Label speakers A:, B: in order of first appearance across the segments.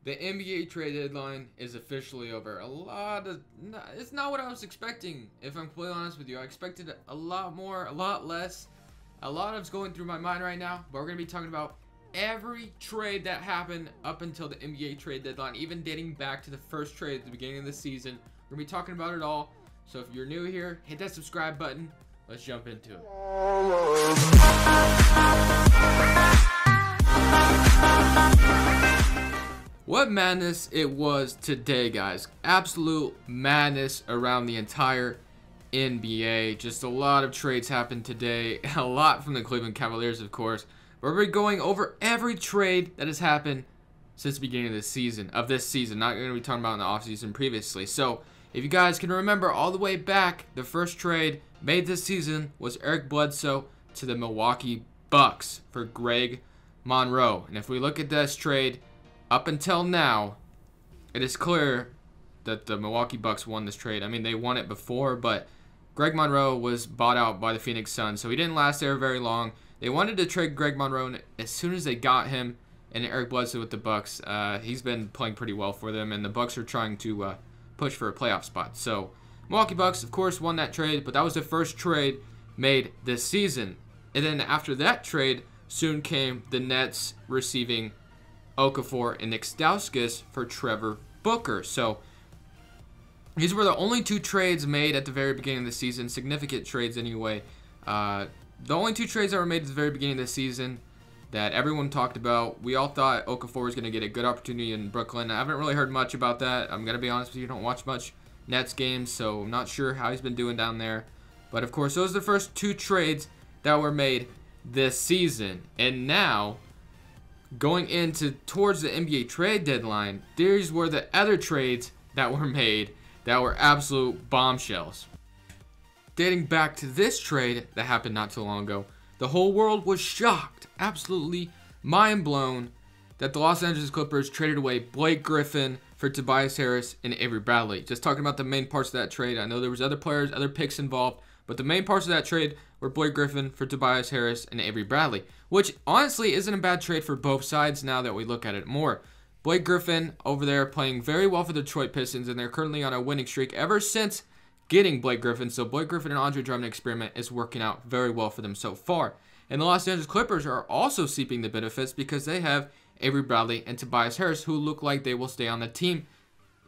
A: The NBA trade deadline is officially over. It's not what I was expecting, if I'm completely honest with you. I expected a lot more, a lot less. A lot is going through my mind right now, but we're going to be talking about every trade that happened up until the NBA trade deadline, even dating back to the first trade at the beginning of the season. We're going to be talking about it all. So if you're new here, hit that subscribe button. Let's jump into it. What madness it was today, guys. Absolute madness around the entire NBA. Just a lot of trades happened today. A lot from the Cleveland Cavaliers, of course. But we're going over every trade that has happened since the beginning of this season. Not going to be talking about in the offseason previously. So, if you guys can remember all the way back, the first trade made this season was Eric Bledsoe to the Milwaukee Bucks for Greg Monroe. And if we look at this trade, up until now, it is clear that the Milwaukee Bucks won this trade. I mean, they won it before, but Greg Monroe was bought out by the Phoenix Suns, so he didn't last there very long. They wanted to trade Greg Monroe as soon as they got him, and Eric Bledsoe with the Bucks. He's been playing pretty well for them, and the Bucks are trying to push for a playoff spot. So, Milwaukee Bucks, of course, won that trade, but that was the first trade made this season. And then after that trade, soon came the Nets receiving Okafor and Nick Stauskas for Trevor Booker. So these were the only two trades made at the very beginning of the season, significant trades anyway. The only two trades that were made at the very beginning of the season that everyone talked about. We all thought Okafor was going to get a good opportunity in Brooklyn. I haven't really heard much about that. I'm going to be honest with you, I don't watch much Nets games, so I'm not sure how he's been doing down there. But of course, those are the first two trades that were made this season. And now, going towards the NBA trade deadline, these were the other trades that were made that were absolute bombshells. Dating back to this trade that happened not too long ago, the whole world was shocked, absolutely mind blown, that the Los Angeles Clippers traded away Blake Griffin for Tobias Harris and Avery Bradley. Just talking about the main parts of that trade. I know there was other players, other picks involved, but the main parts of that trade were Blake Griffin for Tobias Harris and Avery Bradley, which honestly isn't a bad trade for both sides now that we look at it more. Blake Griffin over there playing very well for the Detroit Pistons, and they're currently on a winning streak ever since getting Blake Griffin. So Blake Griffin and Andre Drummond experiment is working out very well for them so far. And the Los Angeles Clippers are also seeping the benefits because they have Avery Bradley and Tobias Harris, who look like they will stay on the team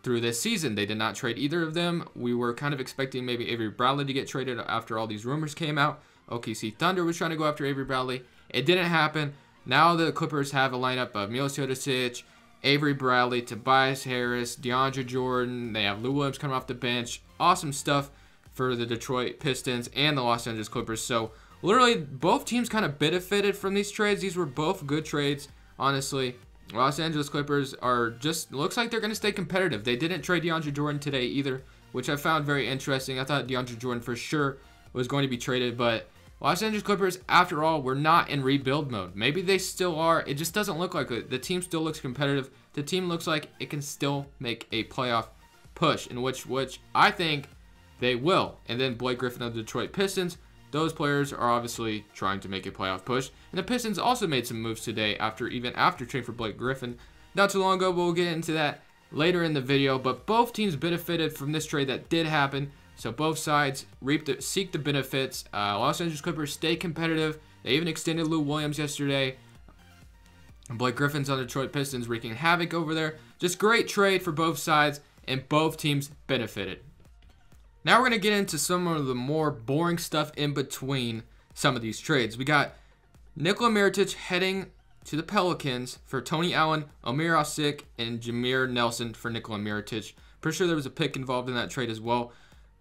A: through this season. They did not trade either of them. We were kind of expecting maybe Avery Bradley to get traded after all these rumors came out. OKC Thunder was trying to go after Avery Bradley. It didn't happen. Now the Clippers have a lineup of Milos Teodosic, Avery Bradley, Tobias Harris, DeAndre Jordan. They have Lou Williams coming off the bench. Awesome stuff for the Detroit Pistons and the Los Angeles Clippers. So literally both teams kind of benefited from these trades. These were both good trades, honestly. Los Angeles Clippers are just, looks like they're going to stay competitive. They didn't trade DeAndre Jordan today either, which I found very interesting. I thought DeAndre Jordan for sure was going to be traded, but Los Angeles Clippers, after all, were not in rebuild mode. Maybe they still are. It just doesn't look like it. The team still looks competitive. The team looks like it can still make a playoff push, in which I think they will. And then Blake Griffin of the Detroit Pistons, those players are obviously trying to make a playoff push. And the Pistons also made some moves today after trading for Blake Griffin not too long ago, but we'll get into that later in the video. But both teams benefited from this trade that did happen. So both sides seek the benefits. Los Angeles Clippers stay competitive. They even extended Lou Williams yesterday. And Blake Griffin's on the Detroit Pistons wreaking havoc over there. Just great trade for both sides, and both teams benefited. Now we're going to get into some of the more boring stuff in between some of these trades. We got Nikola Mirotic heading to the Pelicans for Tony Allen, Amir Asik, and Jameer Nelson for Nikola Mirotic. Pretty sure there was a pick involved in that trade as well.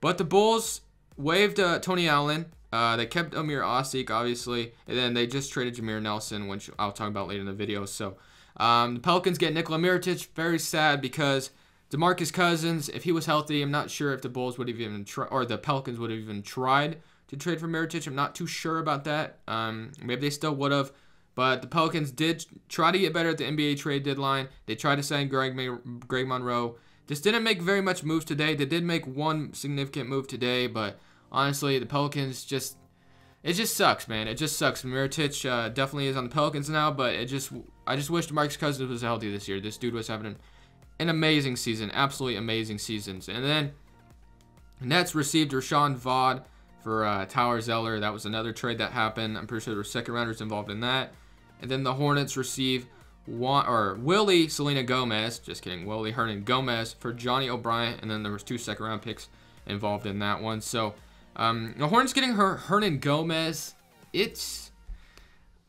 A: But the Bulls waived Tony Allen. They kept Amir Asik, obviously. And then they just traded Jameer Nelson, which I'll talk about later in the video. So the Pelicans get Nikola Mirotic. Very sad because DeMarcus Cousins, if he was healthy, I'm not sure if the Bulls would have even or the Pelicans would have even tried to trade for Mirotic. I'm not too sure about that. Maybe they still would have. But the Pelicans did try to get better at the NBA trade deadline. They tried to sign Greg Monroe. Just didn't make very much moves today. They did make one significant move today, but honestly, the Pelicans just it just sucks, man. It just sucks. Mirotic definitely is on the Pelicans now, but I just wish DeMarcus Cousins was healthy this year. This dude was having an amazing season, absolutely amazing seasons. And then Nets received Rashawn Vaughn for Tyler Zeller. That was another trade that happened. I'm pretty sure there were second rounders involved in that. And then the Hornets received Willie Selena Gomez, just kidding, Willie Hernan Gomez for Johnny O'Brien, and then there was 2 second round picks involved in that one. So the Hornets getting Hernan Gomez,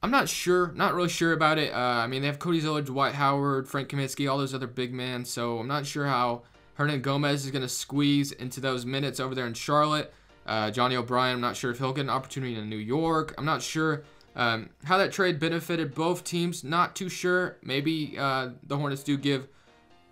A: I'm not really sure about it. I mean, they have Cody Zeller, Dwight Howard, Frank Kaminsky, all those other big men, so I'm not sure how Hernan Gomez is going to squeeze into those minutes over there in Charlotte. Johnny O'Brien, I'm not sure if he'll get an opportunity in New York. I'm not sure how that trade benefited both teams. Not too sure. Maybe the Hornets do give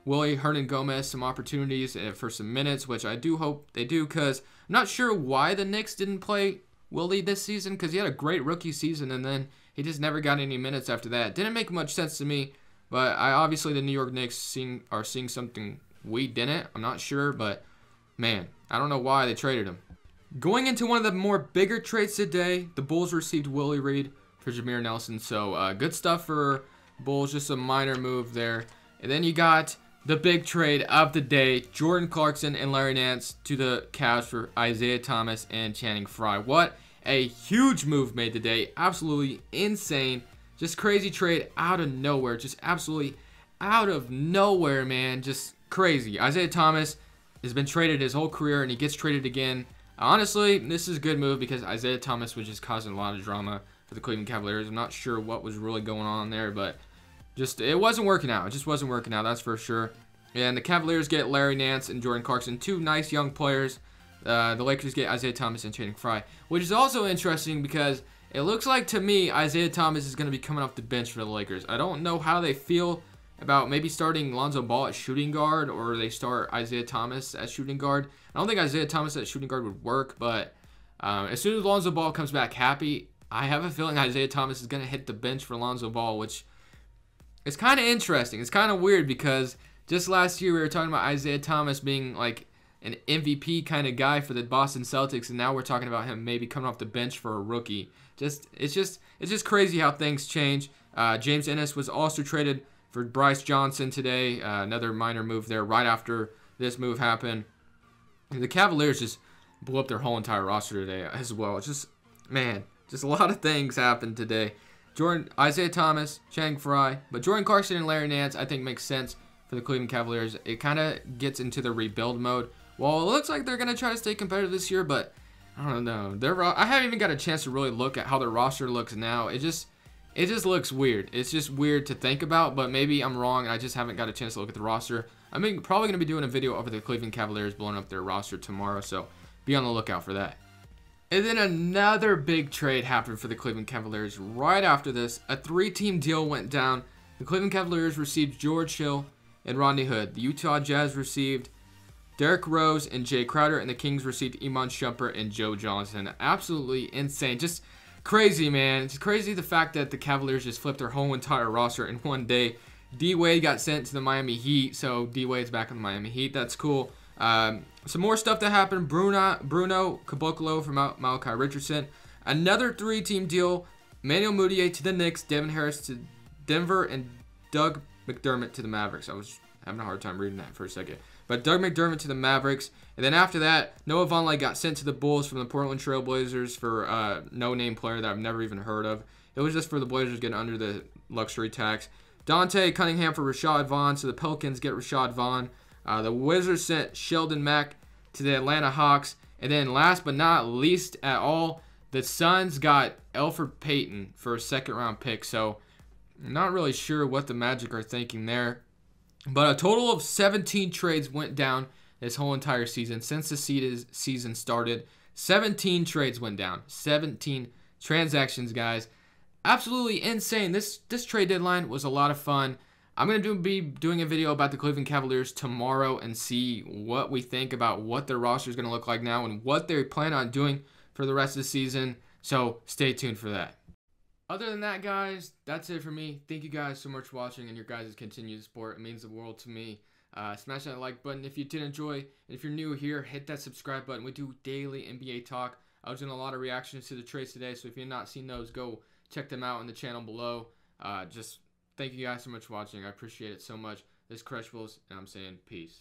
A: Willie Hernan Gomez some opportunities for some minutes, which I do hope they do, because I'm not sure why the Knicks didn't play Willie this season, because he had a great rookie season, and then he just never got any minutes after that. Didn't make much sense to me, but obviously the New York Knicks are seeing something we didn't. I'm not sure, but man, I don't know why they traded him. Going into one of the more bigger trades today, the Bulls received Willie Reed for Jameer Nelson. So good stuff for Bulls, just a minor move there. And then you got the big trade of the day, Jordan Clarkson and Larry Nance to the Cavs for Isaiah Thomas and Channing Frye. What a huge move made today. Absolutely insane. Just crazy trade out of nowhere. Just absolutely out of nowhere, man. Just crazy. Isaiah Thomas has been traded his whole career, and he gets traded again. Honestly, this is a good move because Isaiah Thomas was just causing a lot of drama for the Cleveland Cavaliers. I'm not sure what was really going on there, but just it wasn't working out. It just wasn't working out, that's for sure. And the Cavaliers get Larry Nance and Jordan Clarkson, 2 nice young players. The Lakers get Isaiah Thomas and Channing Frye, which is also interesting because it looks like to me Isaiah Thomas is going to be coming off the bench for the Lakers. I don't know how they feel about maybe starting Lonzo Ball at shooting guard, or they start Isaiah Thomas at shooting guard. I don't think Isaiah Thomas at shooting guard would work, but as soon as Lonzo Ball comes back happy, I have a feeling Isaiah Thomas is going to hit the bench for Lonzo Ball, which is kind of interesting. It's kind of weird because just last year we were talking about Isaiah Thomas being like an MVP kind of guy for the Boston Celtics, and now we're talking about him maybe coming off the bench for a rookie. It's just crazy how things change. James Ennis was also traded for Bryce Johnson today. Another minor move there right after this move happened. The Cavaliers just blew up their whole entire roster today as well. It's just, man, just a lot of things happened today. Isaiah Thomas, Channing Frye, but Jordan Clarkson and Larry Nance I think makes sense for the Cleveland Cavaliers. It kind of gets into the rebuild mode. Well, it looks like they're going to try to stay competitive this year, but I don't know. I haven't even got a chance to really look at how their roster looks now. It just looks weird. It's just weird to think about, but maybe I'm wrong and I just haven't got a chance to look at the roster. I'm probably going to be doing a video over the Cleveland Cavaliers blowing up their roster tomorrow, so be on the lookout for that. And then another big trade happened for the Cleveland Cavaliers right after this. A 3-team deal went down. The Cleveland Cavaliers received George Hill and Rodney Hood. The Utah Jazz received Derrick Rose and Jay Crowder, and the Kings received Iman Shumpert and Joe Johnson. Absolutely insane. Just crazy, man. It's crazy the fact that the Cavaliers just flipped their whole entire roster in one day. D-Wade got sent to the Miami Heat, so D-Wade's back in the Miami Heat. That's cool. Some more stuff that happened. Bruno Caboclo from Malachi Richardson. Another 3-team deal. Manuel Mudiay to the Knicks, Devin Harris to Denver, and Doug McDermott to the Mavericks. I was having a hard time reading that for a second. But Doug McDermott to the Mavericks. And then after that, Noah Vonleh got sent to the Bulls from the Portland Trail Blazers for a no-name player that I've never even heard of. It was just for the Blazers getting under the luxury tax. Dante Cunningham for Rashad Vaughn, so the Pelicans get Rashad Vaughn. The Wizards sent Sheldon Mack to the Atlanta Hawks. And then last but not least at all, the Suns got Elfrid Payton for a second-round pick. So I'm not really sure what the Magic are thinking there. But a total of 17 trades went down this whole entire season. Since the season started, 17 trades went down. 17 transactions, guys. Absolutely insane. This trade deadline was a lot of fun. I'm going to be doing a video about the Cleveland Cavaliers tomorrow and see what we think about what their roster is going to look like now and what they plan on doing for the rest of the season. So stay tuned for that. Other than that, guys, that's it for me. Thank you guys so much for watching and your guys' continued support. It means the world to me. Smash that like button if you did enjoy. And if you're new here, hit that subscribe button. We do daily NBA talk. I was doing a lot of reactions to the trades today, so if you've not seen those, go check them out in the channel below. Just thank you guys so much for watching. I appreciate it so much. This is Crushables, and I'm saying peace.